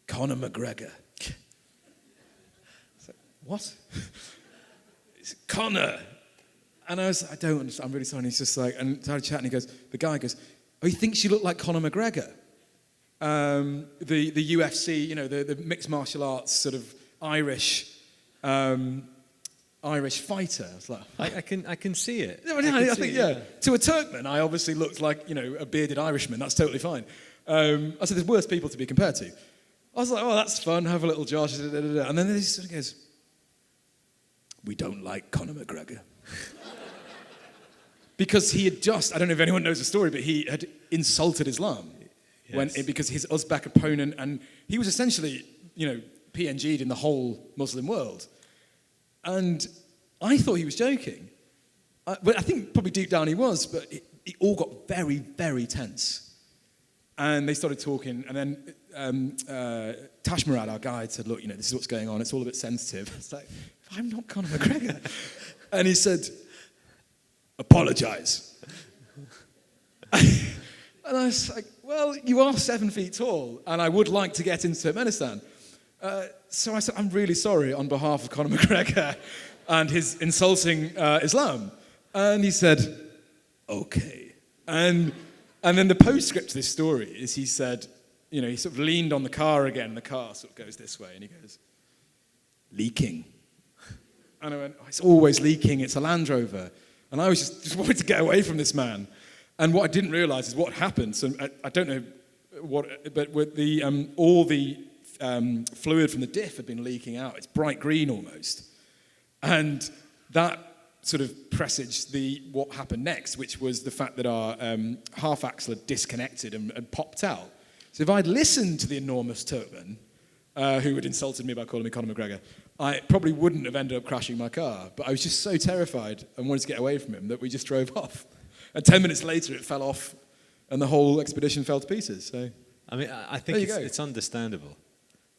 B: "Conor McGregor." I was like, "What?" It's Conor. And I was like, "I don't understand, I'm really sorry." And he's just like, and started chatting, the guy goes, "Oh, he thinks you look like Conor McGregor." The UFC, the mixed martial arts sort of Irish fighter. I was like,
C: I can see it.
B: No, I think, yeah. To a Turkman, I obviously looked like, a bearded Irishman. That's totally fine. I said, there's worse people to be compared to. I was like, oh, that's fun, have a little josh. And then he sort of goes, "We don't like Conor McGregor." Because he had I don't know if anyone knows the story, but he had insulted Islam.
C: Yes.
B: Because his Uzbek opponent, and he was essentially, PNG'd in the whole Muslim world. And I thought he was joking. But I think probably deep down he was, but it all got very, very tense. And they started talking, and then Tashmurad, our guide, said, "Look, this is what's going on, it's all a bit sensitive." It's like, "I'm not Conor McGregor." And he said, "Apologise." And I was like, "Well, you are 7 feet tall, and I would like to get into Turkmenistan." So I said, "I'm really sorry on behalf of Conor McGregor and his insulting Islam." And he said, "Okay." And then the postscript to this story is he said, he sort of leaned on the car again, and the car sort of goes this way, and he goes, "Leaking." And I went, "Oh, it's always leaking, it's a Land Rover." And I was just wanted to get away from this man. And what I didn't realise is what happened. So I don't know but with all the fluid from the diff had been leaking out. It's bright green almost. And that sort of presaged what happened next, which was the fact that our half axle had disconnected and popped out. So if I'd listened to the enormous Turkman, who had insulted me by calling me Conor McGregor, I probably wouldn't have ended up crashing my car. But I was just so terrified and wanted to get away from him that we just drove off. And 10 minutes later, it fell off, and the whole expedition fell to pieces. So,
C: I mean, I think it's understandable.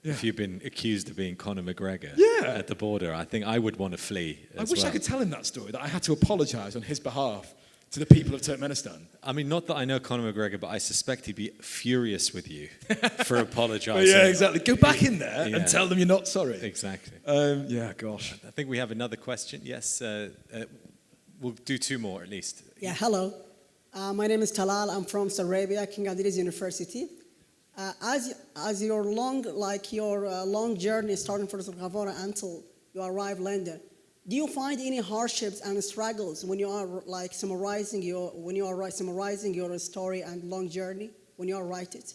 C: Yeah. If you've been accused of being Conor McGregor at the border, I think I would want to flee
B: I wish I could tell him that story, that I had to apologise on his behalf to the people of Turkmenistan.
C: I mean, not that I know Conor McGregor, but I suspect he'd be furious with you for apologising.
B: Yeah, exactly. Go back in there and tell them you're not sorry.
C: Exactly.
B: Yeah, gosh.
C: I think we have another question. Yes, we'll do two more at least.
I: Yeah, hello. My name is Talal. I'm from Saudi Arabia, King Abdulaziz University. As your long journey starting from Savannah until you arrive London, do you find any hardships and struggles when you are summarizing your story and long journey when you are writing it?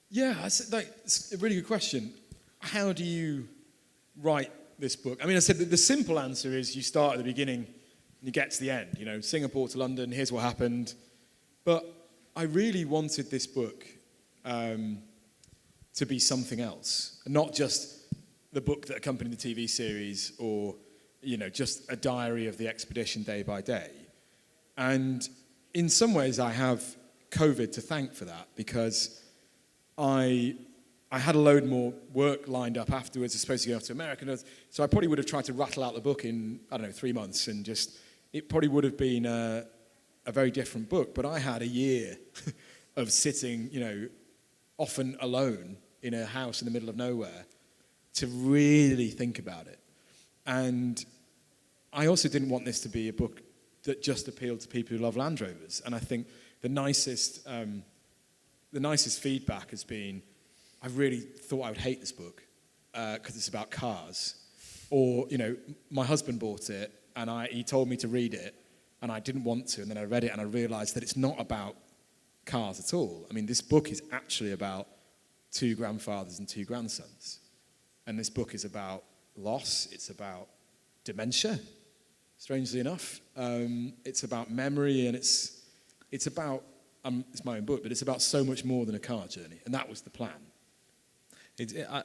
B: Yeah, it's a really good question. How do you write this book? I mean, I said that the simple answer is you start at the beginning and you get to the end. Singapore to London, here's what happened. But I really wanted this book to be something else, not just the book that accompanied the TV series or just a diary of the expedition day by day. And in some ways, I have COVID to thank for that, because I had a load more work lined up afterwards. I was supposed to go off to America. So I probably would have tried to rattle out the book in, 3 months, and it probably would have been a very different book. But I had a year of sitting, often alone in a house in the middle of nowhere to really think about it. And I also didn't want this to be a book that just appealed to people who love Land Rovers. And I think the nicest feedback has been, I really thought I would hate this book because it's about cars. Or, you know, my husband bought it and he told me to read it and I didn't want to. And then I read it and I realized that it's not about cars at all. I mean, this book is actually about two grandfathers and two grandsons. And this book is about loss. It's about dementia, strangely enough. It's about memory, and it's about, it's my own book, but it's about so much more than a car journey. And that was the plan.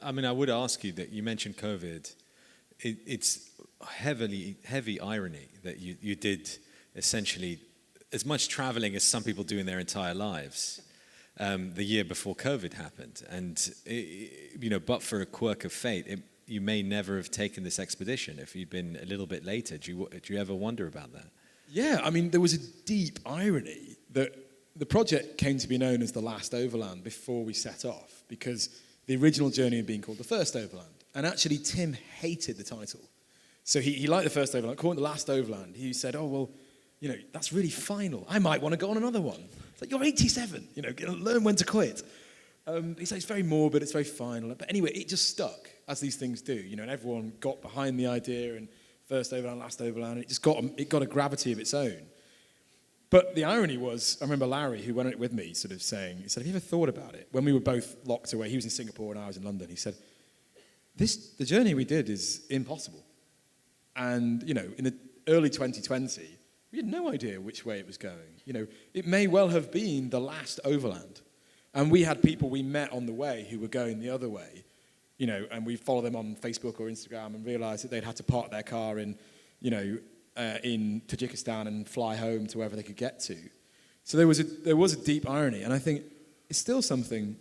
C: I mean, I would ask you that you mentioned COVID. It's heavy irony that you did essentially as much traveling as some people do in their entire lives the year before COVID happened. And, you know, but for a quirk of fate, you may never have taken this expedition if you'd been a little bit later. Do you ever wonder about that?
B: Yeah, I mean, there was a deep irony that the project came to be known as the Last Overland before we set off, because the original journey had been called the First Overland. And actually, Tim hated the title. So he liked the First Overland, called it the Last Overland. He said, oh, well, you know, that's really final. I might want to go on another one. It's like, you're 87, you know, learn when to quit. He said it's very morbid, it's very final. But anyway, it just stuck, as these things do, you know, and everyone got behind the idea, and First Overland, Last Overland, and it got a gravity of its own. But the irony was, I remember Larry, who went on it with me, sort of saying, he said, have you ever thought about it? When we were both locked away, he was in Singapore and I was in London, he said, the journey we did is impossible. And, you know, in the early 2020, we had no idea which way it was going. You know, it may well have been the last overland. And we had people we met on the way who were going the other way, you know, and we followed them on Facebook or Instagram and realized that they'd had to park their car in, you know, in Tajikistan and fly home to wherever they could get to. So there was a deep irony. And I think it's still something,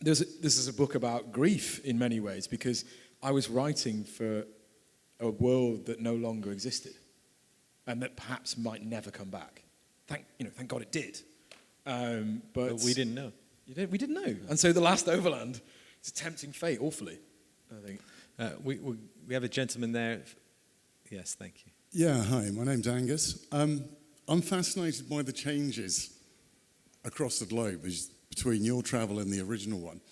B: this is a book about grief in many ways, because I was writing for a world that no longer existed and that perhaps might never come back. Thank God it did. But
C: we didn't know.
B: We didn't know. And so the Last Overland is a tempting fate, awfully, I think.
C: We have a gentleman there. Yes, thank you.
J: Yeah, hi, my name's Angus. I'm fascinated by the changes across the globe between your travel and the original one.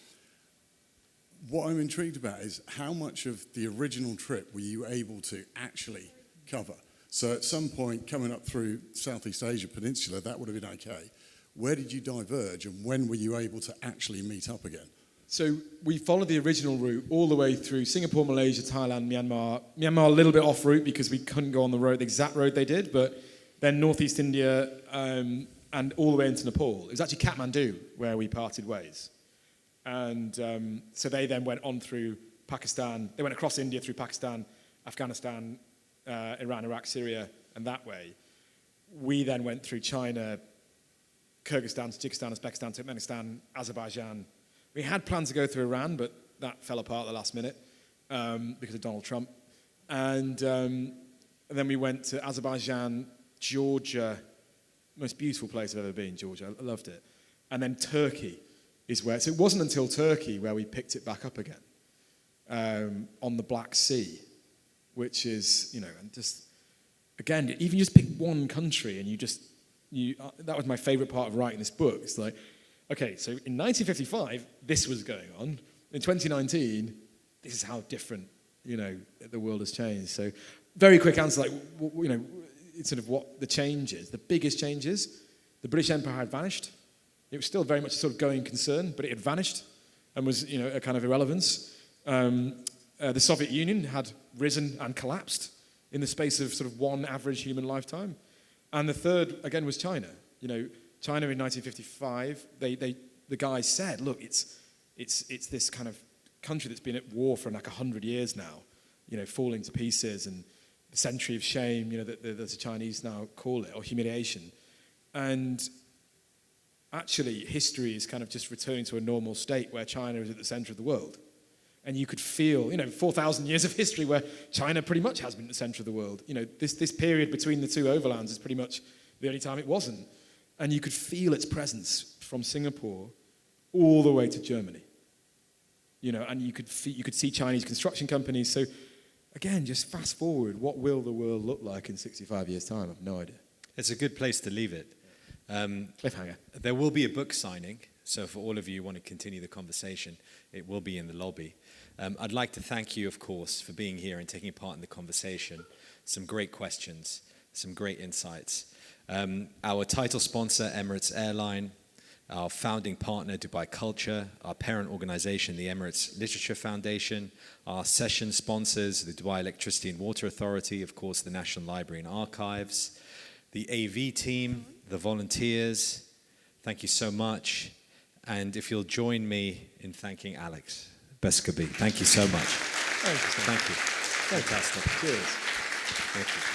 J: What I'm intrigued about is how much of the original trip were you able to actually cover? So at some point coming up through Southeast Asia Peninsula, that would have been okay. Where did you diverge, and when were you able to actually meet up again?
B: So we followed the original route all the way through Singapore, Malaysia, Thailand, Myanmar. Myanmar a little bit off route because we couldn't go on the exact road they did, but then Northeast India and all the way into Nepal. It was actually Kathmandu where we parted ways. And so they then went on through Pakistan. They went across India through Pakistan, Afghanistan, Iran, Iraq, Syria, and that way. We then went through China, Kyrgyzstan, Tajikistan, Uzbekistan, Turkmenistan, Azerbaijan. We had plans to go through Iran, but that fell apart at the last minute because of Donald Trump. And then we went to Azerbaijan, Georgia, most beautiful place I've ever been, Georgia. I loved it. And then Turkey is where, so it wasn't until Turkey where we picked it back up again on the Black Sea, which is, you know, and just, again, even just pick one country and that was my favorite part of writing this book. It's like, okay, so in 1955, this was going on. In 2019, this is how different, you know, the world has changed. So very quick answer, like, you know, it's sort of what the changes, the biggest changes. The British Empire had vanished. It was still very much a sort of going concern, but it had vanished and was, you know, a kind of irrelevance. The Soviet Union had risen and collapsed in the space of sort of one average human lifetime. And the third, again, was China. You know, China in 1955, the guys said, look, it's this kind of country that's been at war for like 100 years now, you know, falling to pieces, and the century of shame, you know, that the Chinese now call it, or humiliation. And actually, history is kind of just returning to a normal state where China is at the center of the world. And you could feel, you know, 4,000 years of history where China pretty much has been at the center of the world. You know, this period between the two overlands is pretty much the only time it wasn't. And you could feel its presence from Singapore all the way to Germany. you know, and you could see Chinese construction companies. So again, just fast forward, what will the world look like in 65 years' time? I've no idea.
C: It's a good place to leave it.
B: Cliffhanger.
C: There will be a book signing, so for all of you who want to continue the conversation, it will be in the lobby. I'd like to thank you, of course, for being here and taking part in the conversation. Some great questions, some great insights. Our title sponsor, Emirates Airline, our founding partner, Dubai Culture, our parent organization, the Emirates Literature Foundation, our session sponsors, the Dubai Electricity and Water Authority, of course, the National Library and Archives, the AV team, the volunteers. Thank you so much. And if you'll join me in thanking Alex Bescoby. Thank you so much.
B: Thank you.
C: Thank you.
B: Fantastic. Cheers.
C: Thank you.